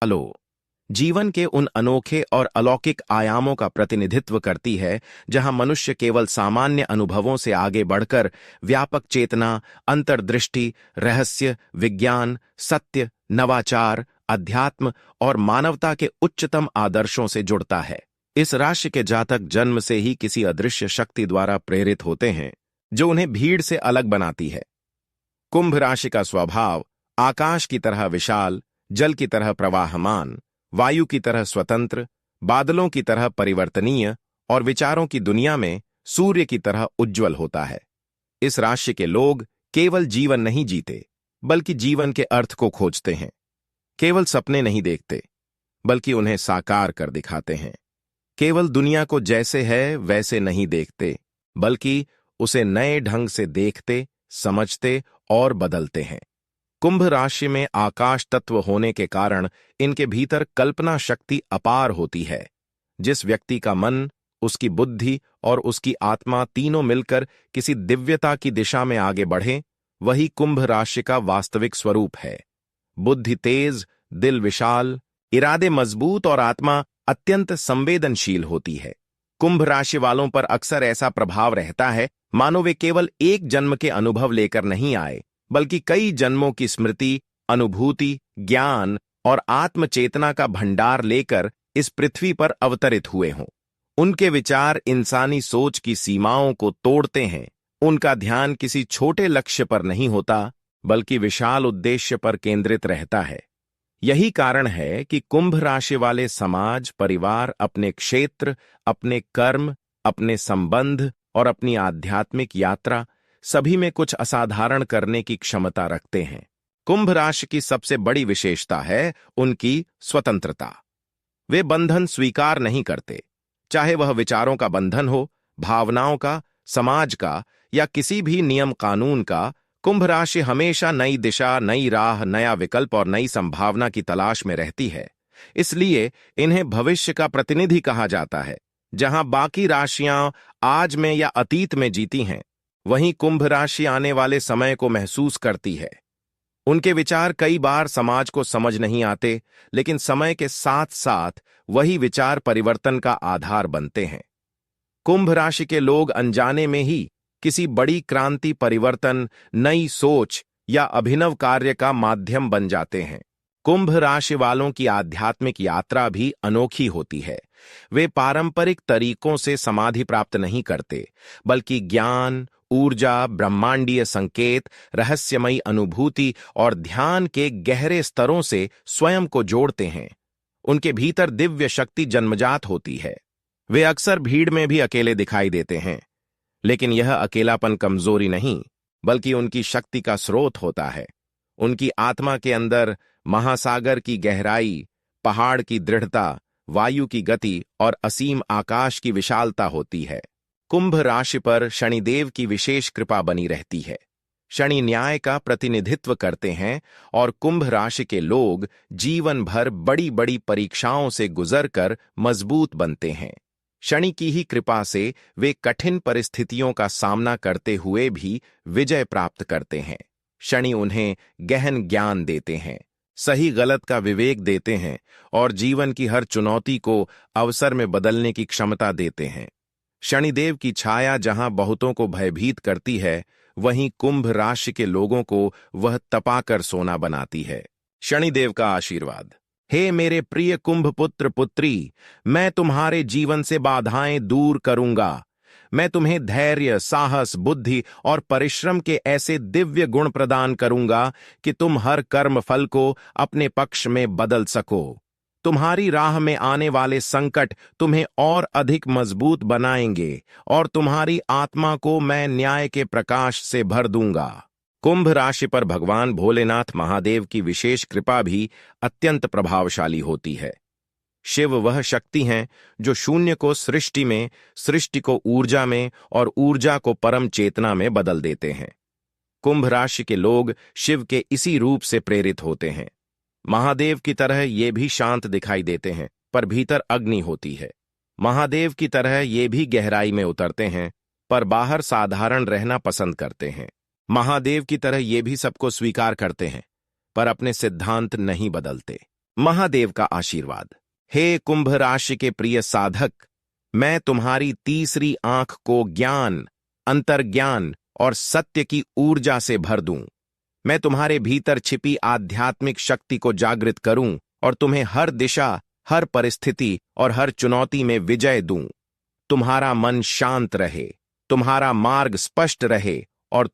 आलो जीवन के उन अनोखे और अलौकिक आयामों का प्रतिनिधित्व करती है जहां मनुष्य केवल सामान्य अनुभवों से आगे बढ़कर व्यापक चेतना, अंतर्दृष्टि, रहस्य, विज्ञान, सत्य, नवाचार, अध्यात्म और मानवता के उच्चतम आदर्शों से जुड़ता है। इस राशि के जातक जन्म से ही किसी अदृश्य शक्ति द्वारा प्रेरित होते हैं जो उन्हें भीड़ से अलग बनाती है। कुंभ राशि का स्वभाव आकाश की तरह विशाल, जल की तरह प्रवाहमान, वायु की तरह स्वतंत्र, बादलों की तरह परिवर्तनीय और विचारों की दुनिया में सूर्य की तरह उज्ज्वल होता है। इस राशि के लोग केवल जीवन नहीं जीते, बल्कि जीवन के अर्थ को खोजते हैं। केवल सपने नहीं देखते, बल्कि उन्हें साकार कर दिखाते हैं। केवल दुनिया को जैसे है वैसे नहीं देखते, बल्कि उसे नए ढंग से देखते, समझते और बदलते हैं। कुंभ राशि में आकाश तत्व होने के कारण इनके भीतर कल्पना शक्ति अपार होती है। जिस व्यक्ति का मन, उसकी बुद्धि और उसकी आत्मा तीनों मिलकर किसी दिव्यता की दिशा में आगे बढ़े, वही कुंभ राशि का वास्तविक स्वरूप है। बुद्धि तेज, दिल विशाल, इरादे मजबूत और आत्मा अत्यंत संवेदनशील होती है। कुंभ राशि वालों पर अक्सर ऐसा प्रभाव रहता है मानो वे केवल एक जन्म के अनुभव लेकर नहीं आए, बल्कि कई जन्मों की स्मृति, अनुभूति, ज्ञान और आत्मचेतना का भंडार लेकर इस पृथ्वी पर अवतरित हुए हों। उनके विचार इंसानी सोच की सीमाओं को तोड़ते हैं। उनका ध्यान किसी छोटे लक्ष्य पर नहीं होता, बल्कि विशाल उद्देश्य पर केंद्रित रहता है। यही कारण है कि कुंभ राशि वाले समाज, परिवार, अपने क्षेत्र, अपने कर्म, अपने संबंध और अपनी आध्यात्मिक यात्रा सभी में कुछ असाधारण करने की क्षमता रखते हैं। कुंभ राशि की सबसे बड़ी विशेषता है उनकी स्वतंत्रता। वे बंधन स्वीकार नहीं करते, चाहे वह विचारों का बंधन हो, भावनाओं का, समाज का या किसी भी नियम कानून का। कुंभ राशि हमेशा नई दिशा, नई राह, नया विकल्प और नई संभावना की तलाश में रहती है। इसलिए इन्हें भविष्य का प्रतिनिधि कहा जाता है। जहां बाकी राशियां आज में या अतीत में जीती हैं, वहीं कुंभ राशि आने वाले समय को महसूस करती है। उनके विचार कई बार समाज को समझ नहीं आते, लेकिन समय के साथ साथ वही विचार परिवर्तन का आधार बनते हैं। कुंभ राशि के लोग अनजाने में ही किसी बड़ी क्रांति, परिवर्तन, नई सोच या अभिनव कार्य का माध्यम बन जाते हैं। कुंभ राशि वालों की आध्यात्मिक यात्रा भी अनोखी होती है। वे पारंपरिक तरीकों से समाधि प्राप्त नहीं करते, बल्कि ज्ञान, ऊर्जा, ब्रह्मांडीय संकेत, रहस्यमयी अनुभूति और ध्यान के गहरे स्तरों से स्वयं को जोड़ते हैं। उनके भीतर दिव्य शक्ति जन्मजात होती है। वे अक्सर भीड़ में भी अकेले दिखाई देते हैं, लेकिन यह अकेलापन कमजोरी नहीं, बल्कि उनकी शक्ति का स्रोत होता है। उनकी आत्मा के अंदर महासागर की गहराई, पहाड़ की दृढ़ता, वायु की गति और असीम आकाश की विशालता होती है। कुंभ राशि पर शनिदेव की विशेष कृपा बनी रहती है। शनि न्याय का प्रतिनिधित्व करते हैं और कुंभ राशि के लोग जीवन भर बड़ी बड़ी परीक्षाओं से गुजरकर मजबूत बनते हैं। शनि की ही कृपा से वे कठिन परिस्थितियों का सामना करते हुए भी विजय प्राप्त करते हैं। शनि उन्हें गहन ज्ञान देते हैं, सही गलत का विवेक देते हैं और जीवन की हर चुनौती को अवसर में बदलने की क्षमता देते हैं। शनिदेव की छाया जहां बहुतों को भयभीत करती है, वहीं कुंभ राशि के लोगों को वह तपाकर सोना बनाती है। शनिदेव का आशीर्वाद। हे मेरे प्रिय कुंभ पुत्र पुत्री, मैं तुम्हारे जीवन से बाधाएं दूर करूंगा। मैं तुम्हें धैर्य, साहस, बुद्धि और परिश्रम के ऐसे दिव्य गुण प्रदान करूंगा कि तुम हर कर्म फल को अपने पक्ष में बदल सको। तुम्हारी राह में आने वाले संकट तुम्हें और अधिक मजबूत बनाएंगे और तुम्हारी आत्मा को मैं न्याय के प्रकाश से भर दूंगा। कुंभ राशि पर भगवान भोलेनाथ महादेव की विशेष कृपा भी अत्यंत प्रभावशाली होती है। शिव वह शक्ति हैं जो शून्य को सृष्टि में, सृष्टि को ऊर्जा में और ऊर्जा को परम चेतना में बदल देते हैं। कुंभ राशि के लोग शिव के इसी रूप से प्रेरित होते हैं। महादेव की तरह ये भी शांत दिखाई देते हैं, पर भीतर अग्नि होती है। महादेव की तरह ये भी गहराई में उतरते हैं, पर बाहर साधारण रहना पसंद करते हैं। महादेव की तरह ये भी सबको स्वीकार करते हैं, पर अपने सिद्धांत नहीं बदलते। महादेव का आशीर्वाद। हे कुंभ राशि के प्रिय साधक, मैं तुम्हारी तीसरी आंख को ज्ञान, अंतर्ज्ञान और सत्य की ऊर्जा से भर दूं। मैं तुम्हारे भीतर छिपी आध्यात्मिक शक्ति को जागृत करूं और तुम्हें हर दिशा, हर परिस्थिति और हर चुनौती में विजय दूं। तुम्हारा मन शांत रहे, तुम्हारा मार्ग स्पष्ट रहे और